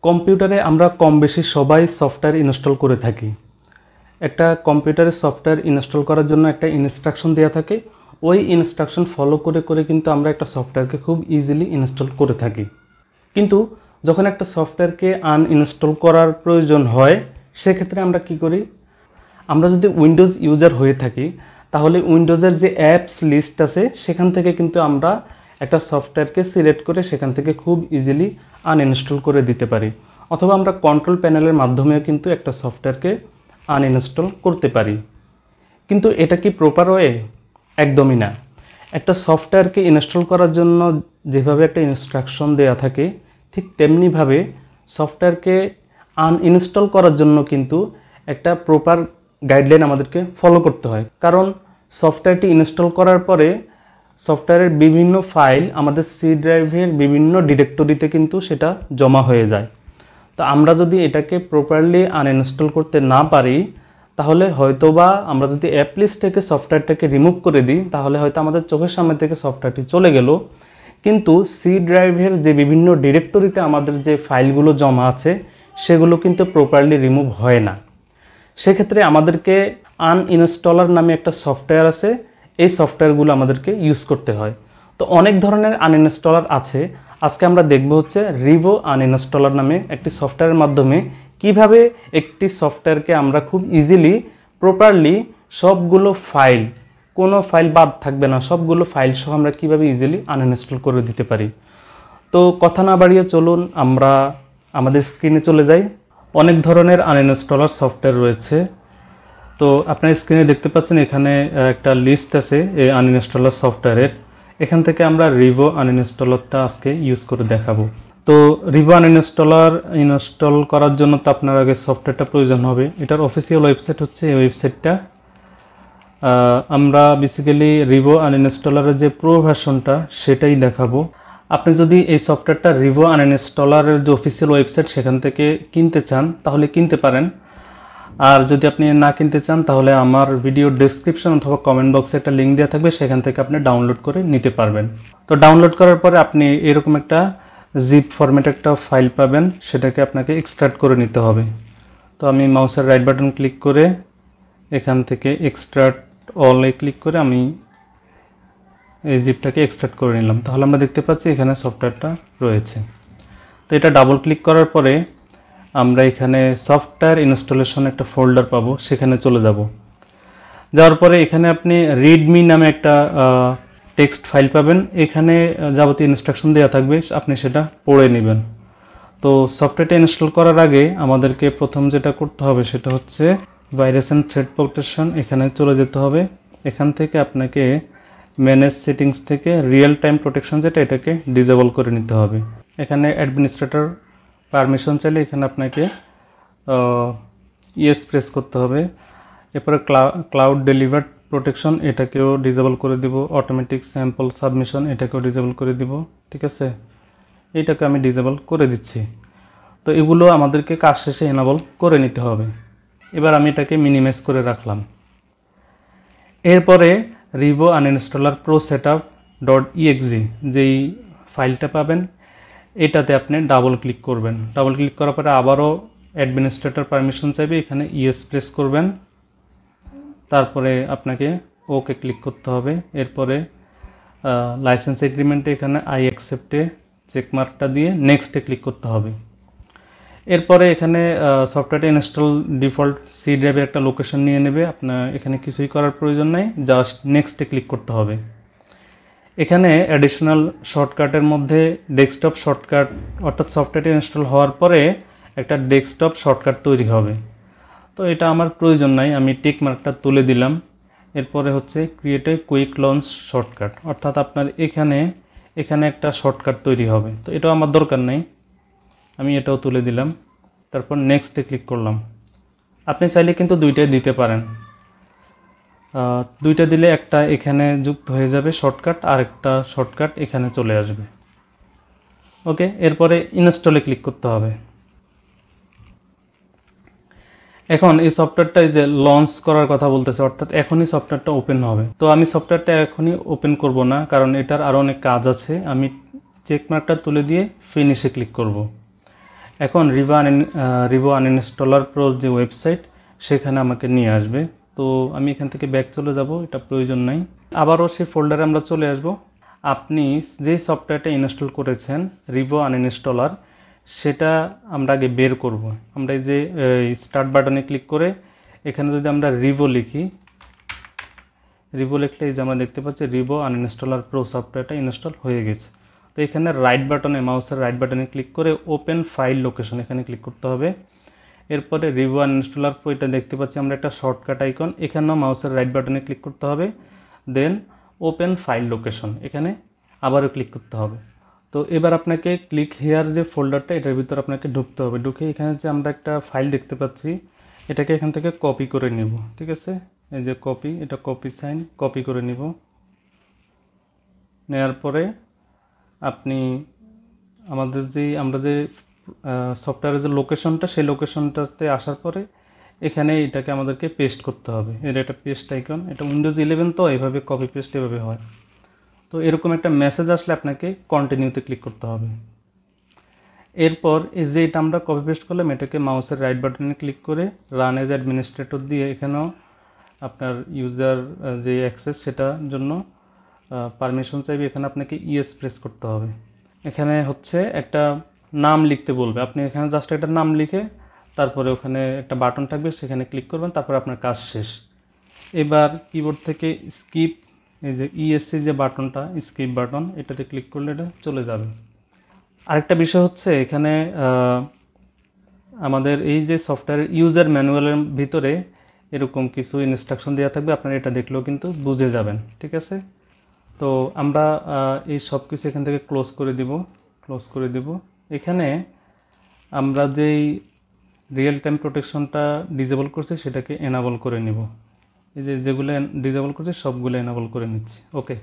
কম্পিউটারে আমরা কম বেশি সবাই সফটওয়্যার ইনস্টল করে থাকি। একটা কম্পিউটারে সফটওয়্যার ইনস্টল করার জন্য একটা ইনস্ট্রাকশন দেওয়া থাকে, ওই ইনস্ট্রাকশন ফলো করে করে কিন্তু আমরা একটা সফটওয়্যারকে খুব ইজিলি ইনস্টল করে থাকি। কিন্তু যখন একটা সফটওয়্যারকে আনইনস্টল করার প্রয়োজন হয়, সেক্ষেত্রে আমরা কি করি? আমরা যদি উইন্ডোজ ইউজার হয়ে থাকি, তাহলে উইন্ডোজের যে অ্যাপস লিস্ট আছে সেখান থেকে কিন্তু আমরা একটা সফটওয়্যারকে সিলেক্ট করে সেখান থেকে খুব ইজিলি আনইনস্টল করে দিতে পারি। অথবা আমরা কন্ট্রোল প্যানেলের মাধ্যমেও কিন্তু একটা সফটওয়্যারকে আনইনস্টল করতে পারি। কিন্তু এটা কি প্রপার ওয়ে? একদমই না। একটা সফটওয়্যারকে ইনস্টল করার জন্য যেভাবে একটা ইনস্ট্রাকশন দেওয়া থাকে, ঠিক তেমনিভাবে সফটওয়্যারকে আনইনস্টল করার জন্য কিন্তু একটা প্রপার গাইডলাইন আমাদেরকে ফলো করতে হয়। কারণ সফটওয়্যারটি ইনস্টল করার পরে সফটওয়্যারের বিভিন্ন ফাইল আমাদের সি ড্রাইভের বিভিন্ন ডিরেক্টরিতে কিন্তু সেটা জমা হয়ে যায়। তো আমরা যদি এটাকে প্রপারলি আনইনস্টল করতে না পারি, তাহলে হয়তোবা আমরা যদি অ্যাপ লিস্ট থেকে সফটওয়্যারটাকে রিমুভ করে দিই, তাহলে হয়তো আমাদের চোখের সামনে থেকে সফটওয়্যারটি চলে গেল, কিন্তু সি ড্রাইভের যে বিভিন্ন ডিরেক্টরিতে আমাদের যে ফাইলগুলো জমা আছে সেগুলো কিন্তু প্রপারলি রিমুভ হয় না। সেক্ষেত্রে আমাদেরকে আনইনস্টলার নামে একটা সফটওয়্যার আছে, এই সফটওয়্যারগুলো আমাদেরকে ইউজ করতে হয়। তো অনেক ধরনের আনইনস্টলার আছে। আজকে আমরা দেখব হচ্ছে রিভো আনইনস্টলার নামে একটি সফটওয়্যারের মাধ্যমে কিভাবে একটি সফটওয়্যারকে আমরা খুব ইজিলি প্রপারলি সবগুলো ফাইল, কোনো ফাইল বাদ থাকবে না, সবগুলো ফাইল সহ আমরা কিভাবে ইজিলি আনইনস্টল করে দিতে পারি। তো কথা না বাড়িয়ে চলুন আমরা আমাদের স্ক্রিনে চলে যাই। অনেক ধরনের আনইনস্টলার সফটওয়্যার রয়েছে। তো আপনার স্ক্রিনে দেখতে পাচ্ছেন এখানে একটা লিস্ট আছে এই আনইনস্টলার সফটওয়্যারের। এখান থেকে আমরা রিভো আনইনস্টলারটা আজকে ইউজ করে দেখাবো। তো রিভো আনইনস্টলার ইনস্টল করার জন্য তো আপনার আগে সফটওয়্যারটা প্রয়োজন হবে। এটার অফিসিয়াল ওয়েবসাইট হচ্ছে এই ওয়েবসাইটটা। আমরা বেসিক্যালি রিভো আনইনস্টলারের যে প্রো ভার্সনটা সেটাই দেখাবো। আপনি যদি এই সফটওয়্যারটা রিভো আনইনস্টলারের যে অফিসিয়াল ওয়েবসাইট সেখান থেকে কিনতে চান তাহলে কিনতে পারেন। আর যদি আপনি না কিনতে চান তাহলে আমার ভিডিও ডেসক্রিপশন অথবা কমেন্ট বক্সে একটা লিঙ্ক দেওয়া থাকবে, সেখান থেকে আপনি ডাউনলোড করে নিতে পারবেন। তো ডাউনলোড করার পরে আপনি এরকম একটা জিপ ফরম্যাটে একটা ফাইল পাবেন, সেটাকে আপনাকে এক্সট্রাক্ট করে নিতে হবে। তো আমি মাউসের রাইট বাটন ক্লিক করে এখান থেকে এক্সট্রাক্ট অলে ক্লিক করে আমি এই জিপটাকে এক্সট্রাক্ট করে নিলাম। তাহলে আমরা দেখতে পাচ্ছি এখানে সফটওয়্যারটা রয়েছে। তো এটা ডাবল ক্লিক করার পরে আমরা এখানে সফটওয়্যার ইনস্টলেশন একটা ফোল্ডার পাবো, সেখানে চলে যাব। যাওয়ার পরে এখানে আপনি রিডমি নামে একটা টেক্সট ফাইল পাবেন। এখানে যাবতীয় ইনস্ট্রাকশন দেওয়া থাকবে, আপনি সেটা পড়ে নেবেন। তো সফটওয়্যারটা ইনস্টল করার আগে আমাদেরকে প্রথম যেটা করতে হবে সেটা হচ্ছে ভাইরাস অ্যান্ড থ্রেট প্রোটেকশন, এখানে চলে যেতে হবে। এখান থেকে আপনাকে ম্যানেজ সেটিংস থেকে রিয়েল টাইম প্রোটেকশন যেটা, এটাকে ডিসেবল করে নিতে হবে। এখানে অ্যাডমিনিস্ট্রেটর পারমিশন চাইলে এখানে আপনাকে ইয়েস প্রেস করতে হবে। এরপরে ক্লাউড ডেলিভার্ড প্রোটেকশন এটাকেও ডিসেবল করে দিব। অটোমেটিক স্যাম্পল সাবমিশন এটাকেও ডিসেবল করে দিব। ঠিক আছে, এইটাকে আমি ডিসেবল করে দিচ্ছি। তো এগুলো আমাদেরকে কাজ শেষে এনাবল করে নিতে হবে। এবার আমি এটাকে মিনিমাইজ করে রাখলাম। এরপরে রিভো আনইনস্টলার প্রো সেটআপ .exe যেই ফাইলটা পাবেন, এটাতে আপনি ডাবল ক্লিক করবেন। ডাবল ক্লিক করার পরে আবারও অ্যাডমিনিস্ট্রেটর পারমিশন চাইবে, এখানে ইয়েস প্রেস করবেন। তারপরে আপনাকে ওকে ক্লিক করতে হবে। এরপরে লাইসেন্স এগ্রিমেন্টে এখানে আই অ্যাকসেপ্টে চেকমার্কটা দিয়ে নেক্সটে ক্লিক করতে হবে। এরপরে এখানে সফটওয়্যারটা ইনস্টল ডিফল্ট সি ড্রাইভের একটা লোকেশন নিয়ে নেবে। আপনার এখানে কিছুই করার প্রয়োজন নেই, জাস্ট নেক্সটে ক্লিক করতে হবে। এখানে অ্যাডিশনাল শর্টকাটের মধ্যে ডেস্কটপ শর্টকাট, অর্থাৎ সফটওয়্যারটি ইনস্টল হওয়ার পরে একটা ডেস্কটপ শর্টকাট তৈরি হবে। তো এটা আমার প্রয়োজন নাই, আমি টিক মার্কটা তুলে দিলাম। এরপরে হচ্ছে create a quick launch shortcut, অর্থাৎ আপনার এখানে একটা শর্টকাট তৈরি হবে। তো এটাও আমার দরকার নেই, আমি এটাও তুলে দিলাম। তারপর নেক্সটে ক্লিক করলাম। আপনি চাইলে কিন্তু দুইটাই দিতে পারেন। দুইটা দিলে একটা এখানে যুক্ত হয়ে যাবে শর্টকাট, আর একটা শর্টকাট এখানে চলে আসবে। ওকে, এরপরে ইনস্টলে ক্লিক করতে হবে। এখন এই সফটওয়্যারটা যে লঞ্চ করার কথা বলতেছে, অর্থাৎ এখনই সফটওয়্যারটা ওপেন হবে। তো আমি সফটওয়্যারটা এখনই ওপেন করব না, কারণ এটার আরও অনেক কাজ আছে। আমি চেক মার্কটা তুলে দিয়ে ফিনিশে ক্লিক করব। এখন রিভো আনইনস্টলার প্রো যে ওয়েবসাইট সেখানে আমাকে নিয়ে আসবে। তো আমি এখান থেকে ব্যাক চলে যাব, এটা প্রয়োজন নাই। আবারও সেই ফোল্ডারে আমরা চলে আসব। আপনি যে সফটওয়্যারটা ইনস্টল করেছেন রিভো আনইনস্টলার, সেটা আমরা আগে বের করব। আমরা এই যে স্টার্ট বাটনে ক্লিক করে এখানে যদি আমরা রিভো লিখি, রিভো লিখলে এই যে আমরা দেখতে পাচ্ছি রিভো আনইনস্টলার প্রো সফটওয়্যারটা ইনস্টল হয়ে গেছে। তো এখানে রাইট বাটনে, মাউসের রাইট বাটনে ক্লিক করে ওপেন ফাইল লোকেশন এখানে ক্লিক করতে হবে। এরপরে রিভো আনইনস্টলার প্রো এটা দেখতে পাচ্ছি আমরা একটা শর্টকাট আইকন, এখানেও মাউসের রাইট বাটনে ক্লিক করতে হবে, দেন ওপেন ফাইল লোকেশন এখানে আবারও ক্লিক করতে হবে। তো এবার আপনাকে ক্লিক হেয়ার যে ফোল্ডারটা, এটার ভিতর আপনাকে ঢুকতে হবে। ঢুকে এখানে যে আমরা একটা ফাইল দেখতে পাচ্ছি, এটাকে এখান থেকে কপি করে নিব। ঠিক আছে, এই যে কপি, এটা কপি সাইন, কপি করে নিব। নেওয়ার পরে আপনি আমরা যে সফটওয়্যারের যে লোকেশনটা, সেই লোকেশনটাতে আসার পরে এখানে এটাকে আমাদেরকে পেস্ট করতে হবে। এর একটা পেস্ট আইকন, এটা উইন্ডোজ 11 তো এভাবে কপি পেস্ট এভাবে হয়। তো এরকম একটা মেসেজ আসলে আপনাকে কন্টিনিউতে ক্লিক করতে হবে। এরপর এই যে এটা আমরা কপি পেস্ট করলাম, এটাকে মাউসের রাইট বাটনে ক্লিক করে রান এজ অ্যাডমিনিস্ট্রেটর দিয়ে এখানেও আপনার ইউজার যে অ্যাক্সেস সেটার জন্য পারমিশন চাইবে, এখানে আপনাকে ইয়েস প্রেস করতে হবে। এখানে হচ্ছে একটা নাম লিখতে বলবে, আপনি এখানে জাস্ট একটা নাম লিখে তারপরে ওখানে একটা বাটন থাকবে, সেখানে ক্লিক করবেন, তারপরে আপনার কাজ শেষ। এবার কিবোর্ড থেকে স্কিপ, এই যে ইএসসি যে বাটনটা, স্কিপ বাটন, এটাতে ক্লিক করলে এটা চলে যাবে। আরেকটা বিষয় হচ্ছে এখানে আমাদের এই যে সফটওয়্যারের ইউজার ম্যানুয়ালের ভিতরে এরকম কিছু ইনস্ট্রাকশন দেওয়া থাকবে, আপনারা এটা দেখলেও কিন্তু বুঝে যাবেন। ঠিক আছে, তো আমরা এই সব কিছু এখান থেকে ক্লোজ করে দিব। এখানে আমরা যেই রিয়েল টাইম প্রোটেকশনটা ডিসেবল করছি সেটাকে এনাবল করে নিব। এই যে যেগুলো ডিসেবল করছি সবগুলো এনাবল করে নিচ্ছি। ওকে,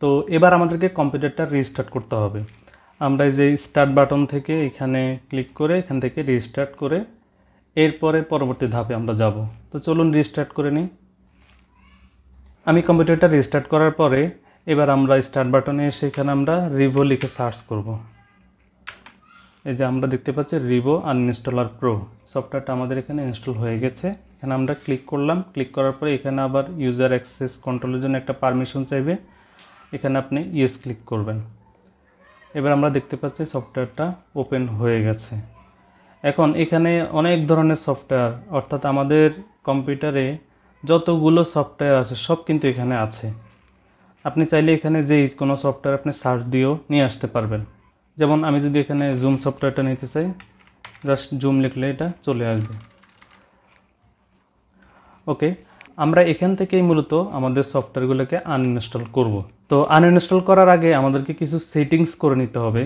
তো এবার আমাদেরকে কম্পিউটারটা রিস্টার্ট করতে হবে। আমরা এই যে স্টার্ট বাটন থেকে এখানে ক্লিক করে এখান থেকে রিস্টার্ট করে এরপরে পরবর্তী ধাপে আমরা যাব। তো চলুন রিস্টার্ট করে নিই। আমি কম্পিউটারটা রিস্টার্ট করার পরে এবার আমরা স্টার্ট বাটনে এসে এখানে আমরা রিভো লিখে সার্চ করব। এই যে আমরা দেখতে পাচ্ছি রিভো আনইনস্টলার প্রো সফটওয়্যারটা আমাদের এখানে ইনস্টল হয়ে গেছে। এখানে আমরা ক্লিক করলাম, ক্লিক করার পরে এখানে আবার ইউজার অ্যাক্সেস কন্ট্রোলের জন্য একটা পারমিশন চাইবে, এখানে আপনি ইয়েস ক্লিক করবেন। এবার আমরা দেখতে পাচ্ছি সফটওয়্যারটা ওপেন হয়ে গেছে। এখন এখানে অনেক ধরনের সফটওয়্যার, অর্থাৎ আমাদের কম্পিউটারে যতগুলো সফটওয়্যার আছে সব কিন্তু এখানে আছে। আপনি চাইলে এখানে যে কোনো সফটওয়্যার আপনি সার্চ দিয়েও নিয়ে আসতে পারবেন। যেমন আমি যদি এখানে জুম সফটওয়্যারটা নিতে চাই, জাস্ট জুম লিখলে এটা চলে আসবে। ওকে, আমরা এখান থেকেই মূলত আমাদের সফটওয়্যারগুলোকে আনইনস্টল করব। তো আনইনস্টল করার আগে আমাদেরকে কিছু সেটিংস করে নিতে হবে।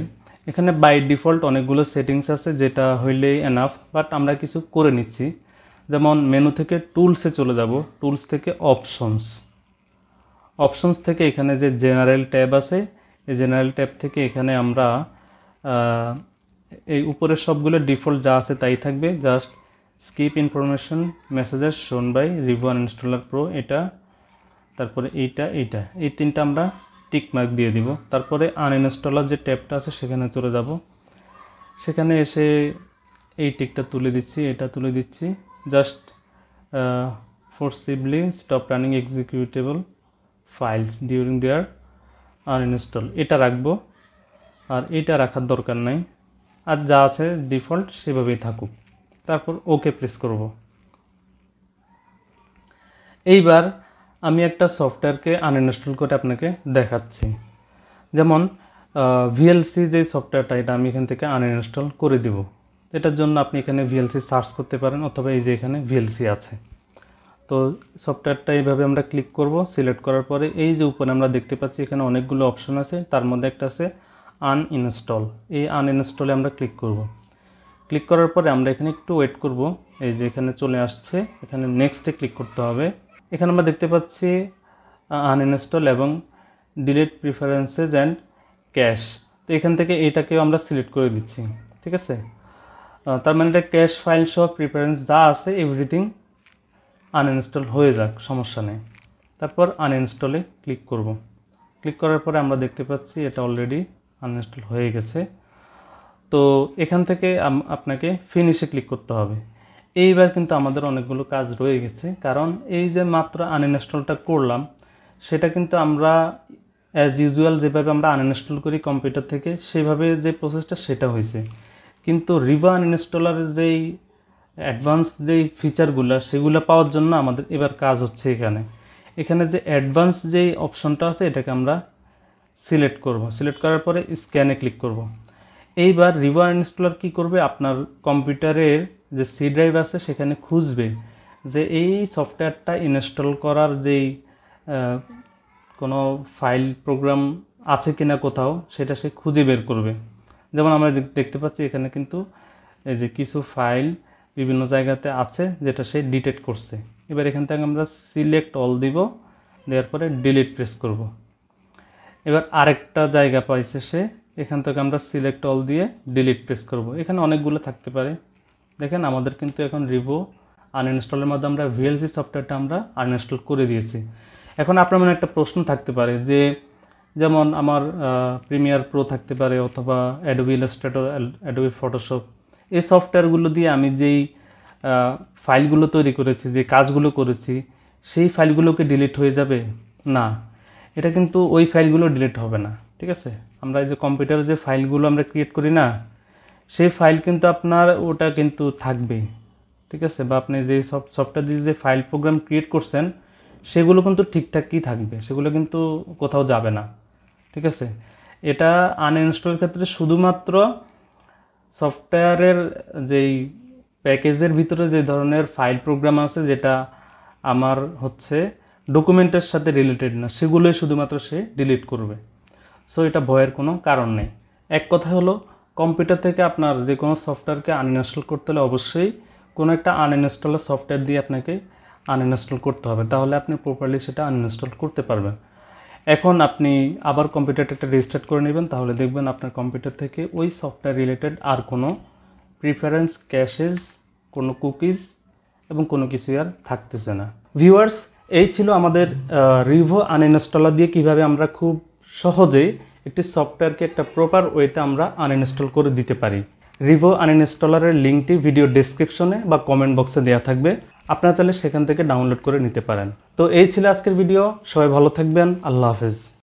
এখানে বাই ডিফল্ট অনেকগুলো সেটিংস আছে, যেটা হইলেই এনাফ, বাট আমরা কিছু করে নিচ্ছি। যেমন মেনু থেকে টুলসে চলে যাব, টুলস থেকে অপশনস থেকে এখানে যে জেনারেল ট্যাব আছে, এই জেনারেল ট্যাব থেকে এখানে আমরা এই উপরের সবগুলো ডিফল্ট যা আছে তাই থাকবে। Just skip information messages shown by Revo Uninstaller Pro, এটা, তারপরে এইটা এই তিনটা আমরা টিক মার্ক দিয়ে দিব। তারপরে আনইনস্টলার যে ট্যাবটা আছে সেখানে চলে যাব, সেখানে এসে এই টিকটা তুলে দিচ্ছি, এটা তুলে দিচ্ছি। Just ফোর্সিবলি stop running executable files during দেয়ার আনইনস্টল, এটা রাখবো, আর এটা রাখার দরকার নাই, আর যা আছে ডিফল্ট সেভাবেই থাকুক। তারপর ওকে প্রেস করব। এইবার আমি একটা সফটওয়্যারকে আনইনস্টল করে আপনাকে দেখাচ্ছি। যেমন ভিএলসি যে সফটওয়্যারটা, এটা আমি এখান থেকে আনইনস্টল করে দিব। এটার জন্য আপনি এখানে ভিএলসি সার্চ করতে পারেন, অথবা এই যে এখানে ভিএলসি আছে। তো সফটওয়্যারটা এইভাবে আমরা ক্লিক করব। সিলেক্ট করার পরে এই যে উপরে আমরা দেখতে পাচ্ছি এখানে অনেকগুলো অপশন আছে, তার মধ্যে একটা আছে আনইনস্টল। এই আনইনস্টলে আমরা ক্লিক করব। ক্লিক করার পরে আমরা এখানে একটু ওয়েট করব। এই যে এখানে চলে আসছে, এখানে নেক্সটে ক্লিক করতে হবে। এখানে আমরা দেখতে পাচ্ছি আনইনস্টল এবং ডিলিট প্রিফারেন্সেস অ্যান্ড ক্যাশ। তো এখান থেকে এটাকেও আমরা সিলেক্ট করে দিচ্ছি। ঠিক আছে, তার মানে এটা ক্যাশ ফাইল সহ প্রিফারেন্স যা আছে এভরিথিং আনইনস্টল হয়ে যাক, সমস্যা নেই। তারপর আনইনস্টলে ক্লিক করব। ক্লিক করার পরে আমরা দেখতে পাচ্ছি এটা অলরেডি আনইনস্টল হয়ে গেছে। তো এখান থেকে আপনাকে ফিনিশে ক্লিক করতে হবে। এইবার কিন্তু আমাদের অনেকগুলো কাজ রয়ে গেছে, কারণ এই যে মাত্র আনইনস্টলটা করলাম সেটা কিন্তু আমরা অ্যাজ ইউজুয়াল যেভাবে আমরা আনইনস্টল করি কম্পিউটার থেকে সেইভাবে যে প্রসেসটা সেটা হয়েছে, কিন্তু রিভো আনইনস্টলারের যেই অ্যাডভান্স যেই ফিচারগুলো সেগুলো পাওয়ার জন্য আমাদের এবার কাজ হচ্ছে এখানে যে অ্যাডভান্স যেই অপশনটা আছে এটাকে আমরা সিলেক্ট করব। সিলেক্ট করার পরে স্ক্যানে ক্লিক করব। এইবার রিভো আনইনস্টলার কী করবে, আপনার কম্পিউটারের যে সি ড্রাইভ আছে সেখানে খুঁজবে যে এই সফটওয়্যারটা ইনস্টল করার যেই কোনো ফাইল প্রোগ্রাম আছে কিনা কোথাও, সেটা সে খুঁজে বের করবে। যেমন আমরা দেখতে পাচ্ছি এখানে কিন্তু এই যে কিছু ফাইল বিভিন্ন জায়গাতে আছে যেটা সে ডিটেক্ট করছে। এবার এখান থেকে আমরা সিলেক্ট অল দিব, দেওয়ার পরে ডিলিট প্রেস করব। এবার আরেকটা জায়গা পাইছে সে, এখান থেকে আমরা সিলেক্ট অল দিয়ে ডিলিট প্রেস করব। এখানে অনেকগুলো থাকতে পারে। দেখেন আমাদের কিন্তু এখন রিভো আনইনস্টলের মাধ্যমে আমরা ভিএলসি সফটওয়্যারটা আমরা আনইনস্টল করে দিয়েছি। এখন আপনার মনে একটা প্রশ্ন থাকতে পারে যে যেমন আমার প্রিমিয়ার প্রো থাকতে পারে অথবা অ্যাডোবি ইলাস্ট্রেটর, অ্যাডোবি ফটোশপ, এই সফটওয়্যারগুলো দিয়ে আমি যেই ফাইলগুলো তৈরি করেছি, যে কাজগুলো করেছি, সেই ফাইলগুলোকে ডিলিট হয়ে যাবে না। এটা কিন্তু ওই ফাইলগুলো ডিলিট হবে না, ঠিক আছে। আমরা এই যে কম্পিউটারে যে ফাইলগুলো আমরা ক্রিয়েট করি না, সেই ফাইল কিন্তু আপনার ওটা কিন্তু থাকবেই, ঠিক আছে। বা আপনি যে সফটওয়্যার দিয়ে যে ফাইল প্রোগ্রাম ক্রিয়েট করছেন সেগুলো কিন্তু ঠিকঠাকই থাকবে, সেগুলো কিন্তু কোথাও যাবে না, ঠিক আছে। এটা আনইনস্টলের ক্ষেত্রে শুধুমাত্র সফটওয়্যারের যেই প্যাকেজের ভিতরে যে ধরনের ফাইল প্রোগ্রাম আছে যেটা আমার হচ্ছে ডকুমেন্টের সাথে রিলেটেড না, সেগুলোই শুধুমাত্র সে ডিলিট করবে। সো এটা ভয়ের কোনো কারণ নেই। এক কথা হলো, কম্পিউটার থেকে আপনার যে কোনো সফটওয়্যারকে আনইনস্টল করতে হলে অবশ্যই কোনো একটা আনইনস্টলার সফটওয়্যার দিয়ে আপনাকে আনইনস্টল করতে হবে, তাহলে আপনি প্রপারলি সেটা আনইনস্টল করতে পারবেন। এখন আপনি আবার কম্পিউটারটা রিস্টার্ট করে নেবেন, তাহলে দেখবেন আপনার কম্পিউটার থেকে ওই সফটওয়্যার রিলেটেড আর কোনো প্রিফারেন্স, ক্যাশেজ, কোনো কুকিজ এবং কোনো কিছুই আর থাকতেছে না। ভিউয়ার্স, এই ছিল আমাদের রিভো আনইনস্টলার দিয়ে কিভাবে আমরা খুব সহজেই একটি সফটওয়্যারকে একটা প্রপার ওয়েতে আমরা আনইনস্টল করে দিতে পারি। রিভো আনইনস্টলারের লিঙ্কটি ভিডিও ডেসক্রিপশনে বা কমেন্ট বক্সে দেওয়া থাকবে, আপনারা চাইলে সেখান থেকে ডাউনলোড করে নিতে পারেন। তো এই ছিল আজকের ভিডিও, সবাই ভালো থাকবেন, আল্লাহ হাফেজ।